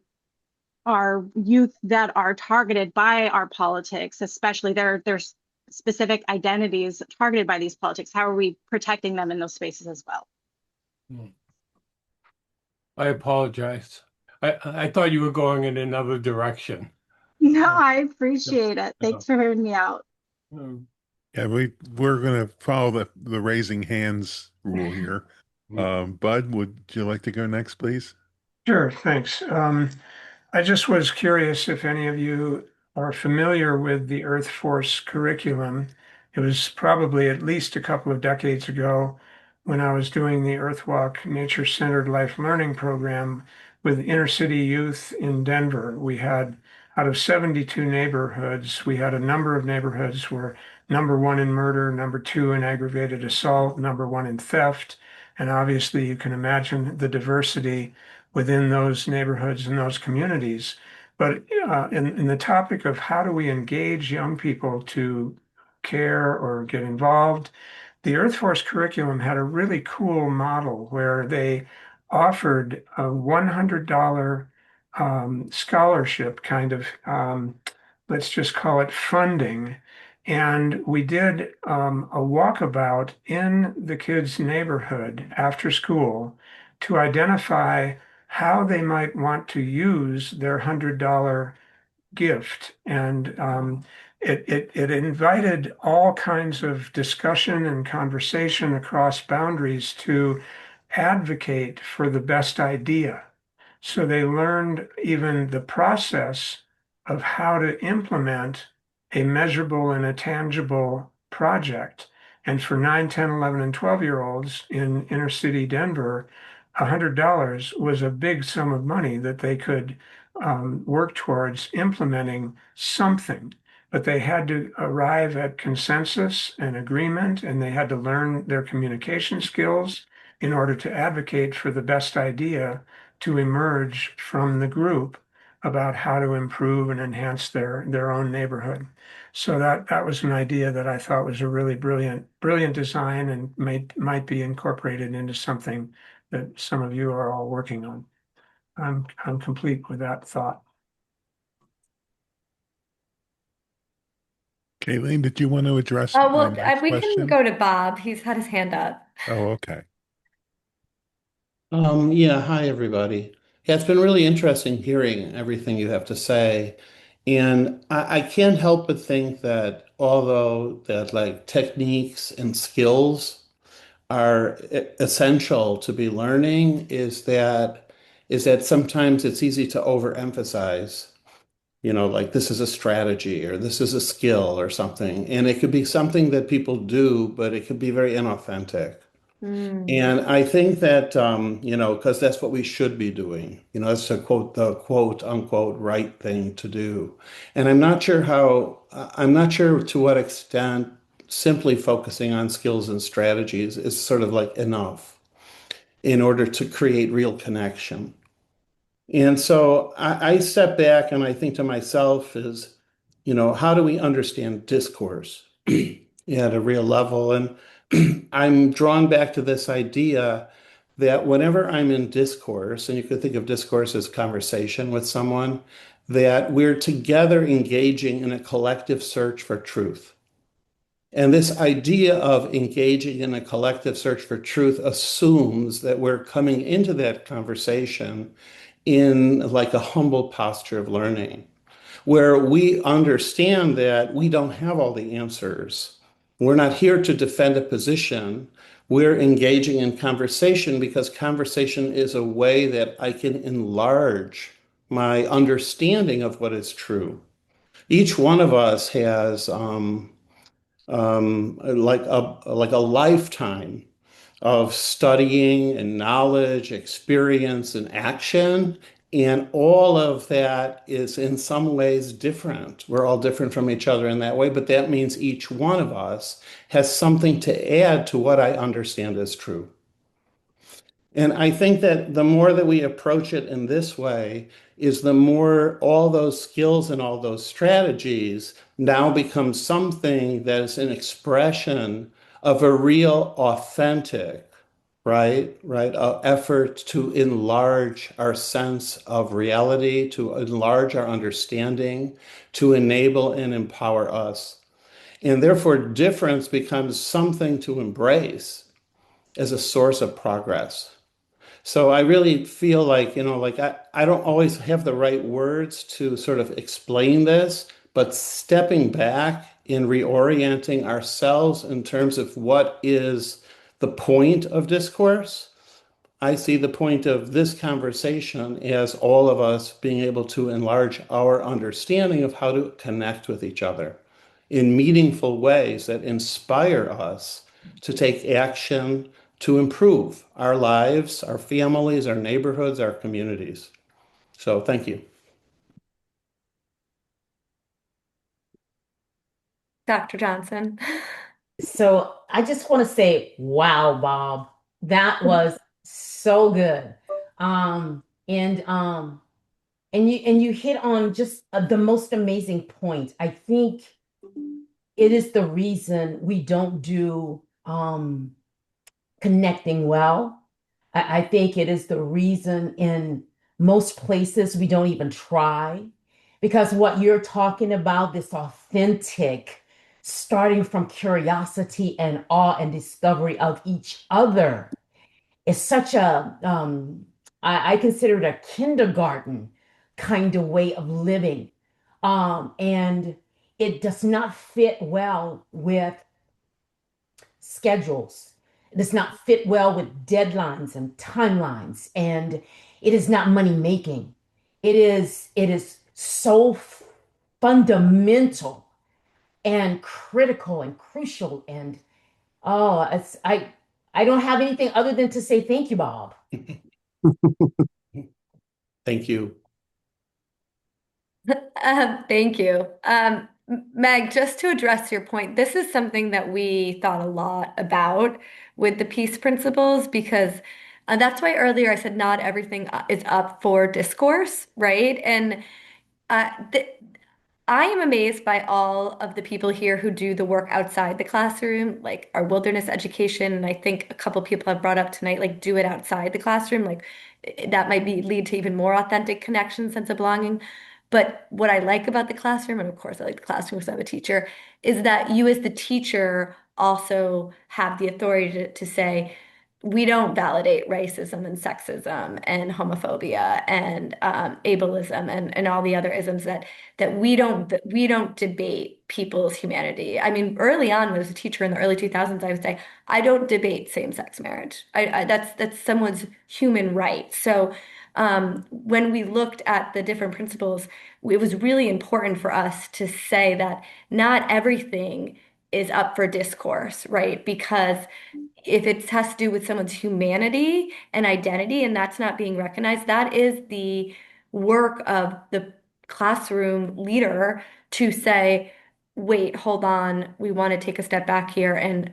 youth that are targeted by our politics, especially their specific identities targeted by these politics, how are we protecting them in those spaces as well? I apologize. I thought you were going in another direction. No, I appreciate it. Thanks for hearing me out. Yeah, we're going to follow the raising hands rule here. Bud, would you like to go next, please? Sure, thanks. I just was curious if any of you are familiar with the Earth Force curriculum. It was probably at least a couple of decades ago when I was doing the Earthwalk Nature Centered Life Learning program with inner city youth in Denver. We had, out of 72 neighborhoods, we had a number of neighborhoods were number one in murder, number two in aggravated assault, number one in theft. And obviously, you can imagine the diversity within those neighborhoods and those communities. But in the topic of how do we engage young people to care or get involved, the Earth Force curriculum had a really cool model where they offered a $100 scholarship kind of, let's just call it funding. And we did a walkabout in the kids' neighborhood after school to identify how they might want to use their $100 gift. And it invited all kinds of discussion and conversation across boundaries to advocate for the best idea. So they learned even the process of how to implement a measurable and a tangible project. And for 9, 10, 11, and 12-year-olds in inner city Denver, $100 was a big sum of money that they could work towards implementing something. But they had to arrive at consensus and agreement, and they had to learn their communication skills in order to advocate for the best idea to emerge from the group about how to improve and enhance their own neighborhood. So that was an idea that I thought was a really brilliant design and might be incorporated into something that some of you are all working on. I'm complete with that thought. Kaylene, did you want to address Oh, well, Mike's we can question? go to Bob. He's had his hand up. Oh, okay. Yeah, hi everybody. Yeah, it's been really interesting hearing everything you have to say. And I can't help but think that although that like techniques and skills are essential to be learning, is that sometimes it's easy to overemphasize, like this is a strategy or this is a skill or something. And it could be something that people do, but it could be very inauthentic. Mm. And I think that, because that's what we should be doing. That's to quote the quote unquote right thing to do. And I'm not sure to what extent simply focusing on skills and strategies is sort of like enough in order to create real connection. And so I step back and I think to myself is, how do we understand discourse at a real level? And I'm drawn back to this idea that whenever I'm in discourse, and you could think of discourse as conversation with someone, that we're together engaging in a collective search for truth. And this idea of engaging in a collective search for truth assumes that we're coming into that conversation in like a humble posture of learning, where we understand that we don't have all the answers. We're not here to defend a position. We're engaging in conversation because conversation is a way that I can enlarge my understanding of what is true. Each one of us has like a lifetime of studying and knowledge, experience, and action. And all of that is in some ways different. We're all different from each other in that way, but that means each one of us has something to add to what I understand as true. And I think that the more that we approach it in this way, is the more all those skills and all those strategies now become something that is an expression of a real, authentic, right, effort to enlarge our sense of reality, to enlarge our understanding, to enable and empower us. And therefore, difference becomes something to embrace as a source of progress. So I really feel like, I don't always have the right words to sort of explain this, but stepping back and reorienting ourselves in terms of what is the point of discourse, I see the point of this conversation as all of us being able to enlarge our understanding of how to connect with each other in meaningful ways that inspire us to take action to improve our lives, our families, our neighborhoods, our communities. So thank you. Dr. Johnson. So I just want to say, wow, Bob, that was so good. And you hit on just the most amazing point. I think it is the reason we don't do connecting well. I think it is the reason in most places we don't even try, because what you're talking about, this authentic, starting from curiosity and awe and discovery of each other, is such a, I consider it a kindergarten kind of way of living. And it does not fit well with schedules. It does not fit well with deadlines and timelines, and it is not money making. It is so fundamental and critical and crucial. And oh, I don't have anything other than to say thank you, Bob. Thank you. Thank you. Meg, just to address your point, this is something that we thought a lot about with the peace principles because that's why earlier I said not everything is up for discourse, right? And uh, th I am amazed by all of the people here who do the work outside the classroom, like our wilderness education. And I think a couple people have brought up tonight, like do it outside the classroom. Like that might be lead to even more authentic connection, sense of belonging. But what I like about the classroom, and of course I like the classroom because I'm a teacher, is that you as the teacher also have the authority to say, we don't validate racism and sexism and homophobia and ableism and all the other isms that we don't debate people's humanity. I mean, early on, when I was a teacher in the early 2000s, I would say, I don't debate same-sex marriage. That's someone's human right. So when we looked at the different principles, it was really important for us to say that not everything is up for discourse, right? Because if it has to do with someone's humanity and identity and that's not being recognized, that is the work of the classroom leader to say, wait, hold on, we want to take a step back here and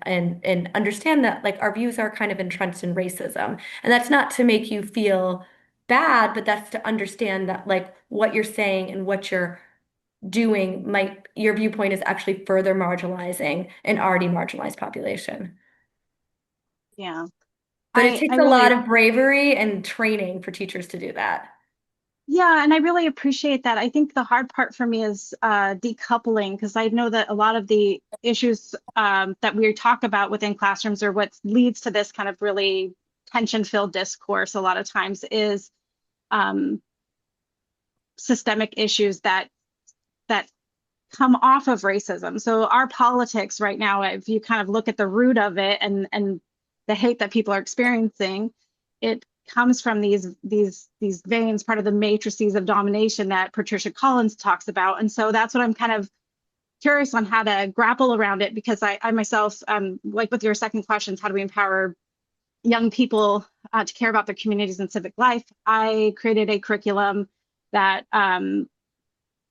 understand that like our views are kind of entrenched in racism. And that's not to make you feel bad, but that's to understand that like what you're saying and what you're doing might your viewpoint is actually further marginalizing an already marginalized population. Yeah. But it takes I a lot really, of bravery and training for teachers to do that. yeah, and I really appreciate that. I think the hard part for me is decoupling, because I know that a lot of the issues that we talk about within classrooms or what leads to this kind of really tension-filled discourse a lot of times is um, systemic issues that come off of racism. So our politics right now, if you kind of look at the root of it and the hate that people are experiencing, it comes from these veins, part of the matrices of domination that Patricia Collins talks about. And so that's what I'm kind of curious on how to grapple around it, because I myself, like with your second questions, how do we empower young people to care about their communities and civic life? I created a curriculum that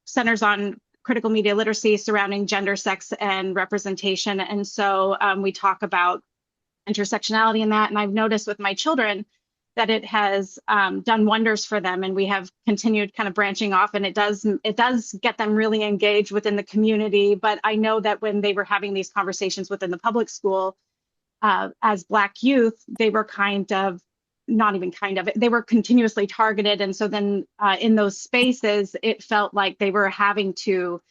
centers on critical media literacy surrounding gender, sex, and representation. And so we talk about intersectionality in that. And I've noticed with my children that it has done wonders for them. And we have continued kind of branching off, and it does get them really engaged within the community. But I know that when they were having these conversations within the public school, as Black youth, they were kind of, not even kind of, they were continuously targeted. And so then in those spaces, it felt like they were having to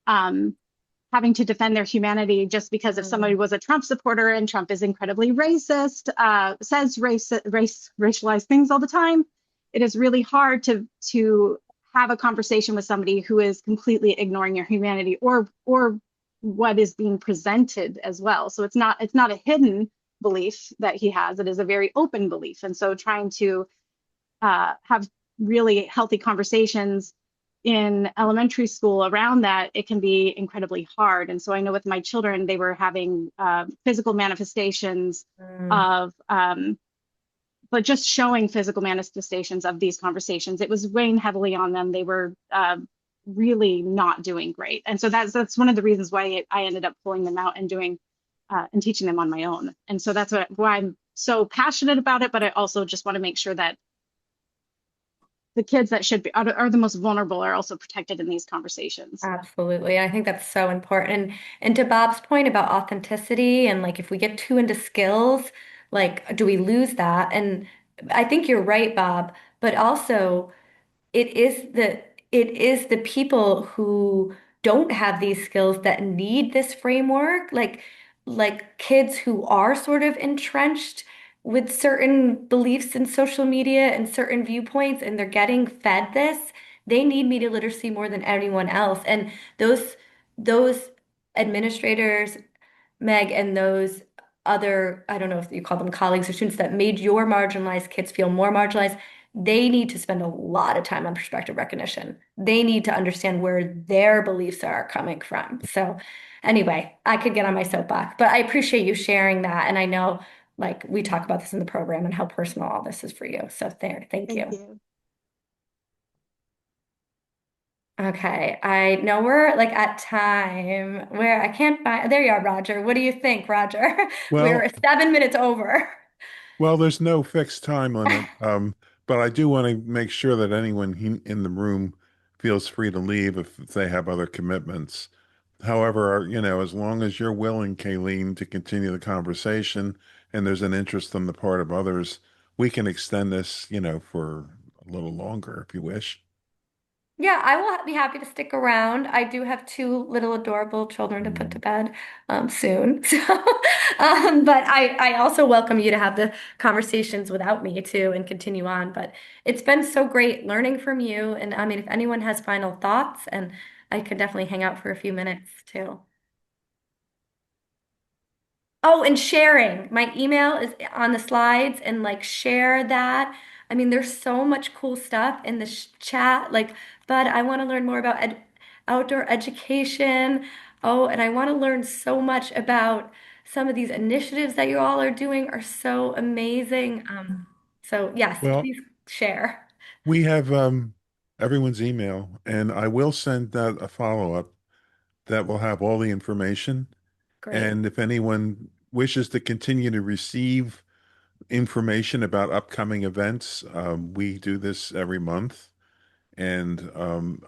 defend their humanity, just because if somebody was a Trump supporter and Trump is incredibly racist, says racialized things all the time, it is really hard to have a conversation with somebody who is completely ignoring your humanity or what is being presented as well. So it's not a hidden belief that he has. It is a very open belief. And so trying to have really healthy conversations in elementary school around that, it can be incredibly hard. And so I know with my children, they were having physical manifestations of, but just showing physical manifestations of these conversations. It was weighing heavily on them. They were really not doing great. And so that's one of the reasons why I ended up pulling them out and doing and teaching them on my own. And so that's why I'm so passionate about it. But I also just want to make sure that the kids that should be are the most vulnerable are also protected in these conversations. Absolutely. I think that's so important. And to Bob's point about authenticity and like if we get too into skills, like do we lose that? And I think you're right, Bob, but also it is the people who don't have these skills that need this framework, like kids who are sort of entrenched with certain beliefs in social media and certain viewpoints, and they're getting fed this. They need media literacy more than anyone else. And those administrators, Meg, and those other, I don't know if you call them colleagues or students that made your marginalized kids feel more marginalized, they need to spend a lot of time on perspective recognition. They need to understand where their beliefs are coming from. So anyway, I could get on my soapbox, but I appreciate you sharing that. And I know like we talk about this in the program and how personal all this is for you. So there, thank Thank you. you. Okay, I know we're like at time where I can't find, there you are, Roger. What do you think, Roger? Well, We're 7 minutes over. there's no fixed time limit, but I do want to make sure that anyone in the room feels free to leave if they have other commitments. However, as long as you're willing, Kaylene, to continue the conversation and there's an interest on the part of others, we can extend this, for a little longer if you wish. Yeah, I will be happy to stick around. I do have two little adorable children to put to bed soon. So, but I also welcome you to have the conversations without me too and continue on. But it's been so great learning from you. And I mean, if anyone has final thoughts, and I could definitely hang out for a few minutes too. Oh, and sharing. My email is on the slides and like share that. I mean, there's so much cool stuff in the chat. Like, but I want to learn more about outdoor education. Oh, and I want to learn so much about some of these initiatives that you all are doing are so amazing. So yes, Well, please share. we have everyone's email, and I will send that a follow-up that will have all the information. Great. And if anyone wishes to continue to receive information about upcoming events, we do this every month. And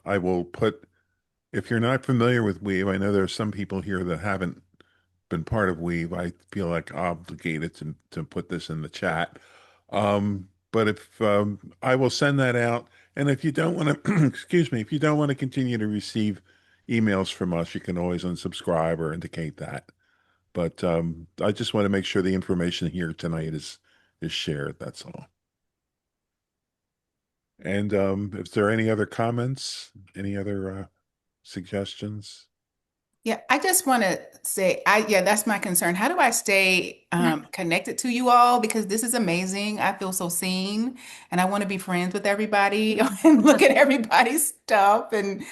I will put, if you're not familiar with Weave, I know there are some people here that haven't been part of Weave. I feel like obligated to put this in the chat. But if I will send that out, and if you don't want to, excuse me, if you don't want to continue to receive emails from us, you can always unsubscribe or indicate that. But I just want to make sure the information here tonight is shared. That's all. And if there are any other comments, any other suggestions? Yeah, I just want to say, yeah, that's my concern. How do I stay connected to you all? Because this is amazing. I feel so seen, and I want to be friends with everybody and look at everybody's stuff. And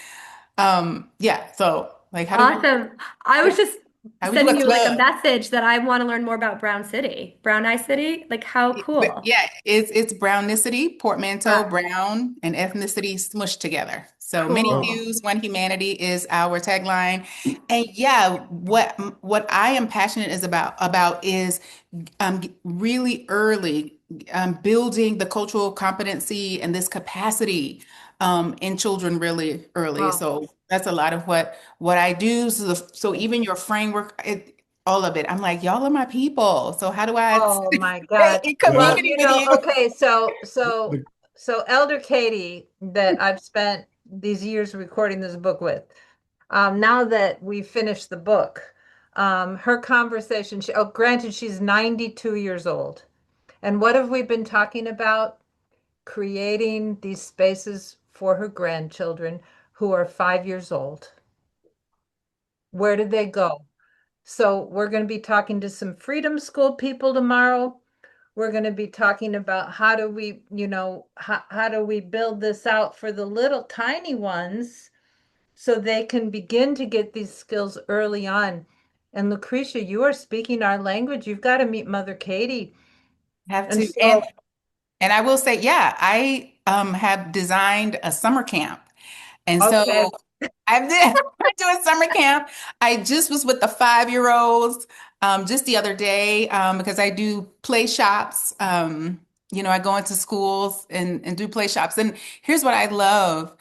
yeah, so like, Awesome. I was just how we do a sending you like a club? message that I want to learn more about Brown City, Brown Eye City. Like how But cool. yeah, it's brownicity, portmanteau, Ah, brown, and ethnicity smushed together. So many cool. hues, one humanity is our tagline. And yeah, what I am passionate is about is really early building the cultural competency and this capacity in children really early. Wow. So that's a lot of what I do. So even your framework, all of it. I'm like, y'all are my people. So how do I Oh my stay God. in Well, community with you? okay, The- so Elder Katie that I've spent these years recording this book with, now that we've finished the book, her conversation, granted, she's 92 years old. And what have we been talking about? Creating these spaces for her grandchildren who are 5 years old. Where did they go? So we're going to be talking to some Freedom School people tomorrow. We're going to be talking about how do we, how do we build this out for the little tiny ones so they can begin to get these skills early on. And Lucretia, you are speaking our language. You've got to meet Mother Katie. Have And to. so, And I will say, yeah, I have designed a summer camp. And okay. so I did do a summer camp. I just was with the 5-year-olds just the other day because I do play shops. I go into schools and do play shops. And here's what I love,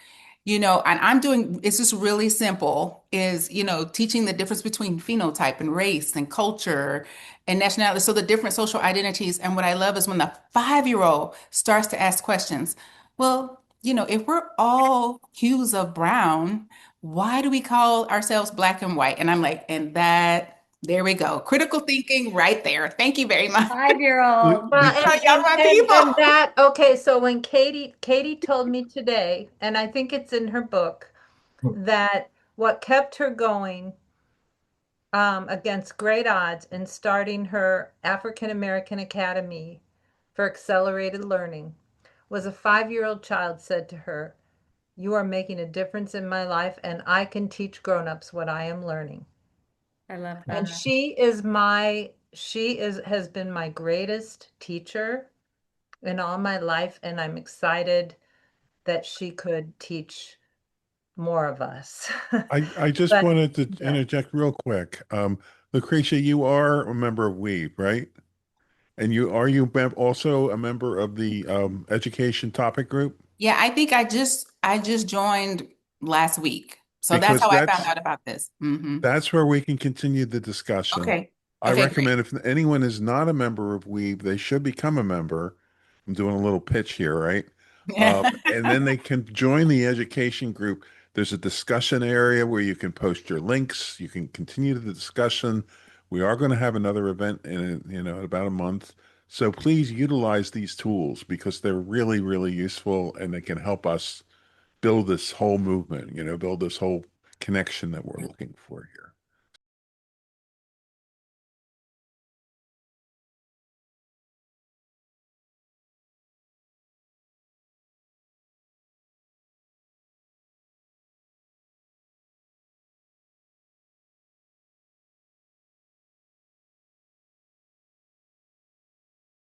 and I'm doing, it's just really simple, is, teaching the difference between phenotype and race and culture and nationality. So the different social identities. And what I love is when the 5-year-old starts to ask questions. Well, if we're all hues of brown, why do we call ourselves black and white? And I'm like, there we go. Critical thinking right there. Thank you very much. 5-year-old. Well, Y'all my people. okay, so when Katie told me today, and I think it's in her book, that what kept her going against great odds in starting her African American Academy for Accelerated Learning was a 5-year-old child said to her, "You are making a difference in my life, and I can teach grown-ups what I am learning." I love And that. has been my greatest teacher in all my life, and I'm excited that she could teach more of us. I just But wanted to yeah. interject real quick. Lucretia, you are a member of WEAVE, right? And also a member of the education topic group? Yeah, I think I just joined last week. So that's Because how I found out about this. that's where we can continue the discussion. Okay. I Okay, great. recommend if anyone is not a member of WEAVE, they should become a member. I'm doing a little pitch here, right? And then they can join the education group. There's a discussion area where you can post your links. You can continue the discussion. We are going to have another event in about a month. So please utilize these tools because they're really, really useful and they can help us build this whole movement, build this whole connection that we're looking for here.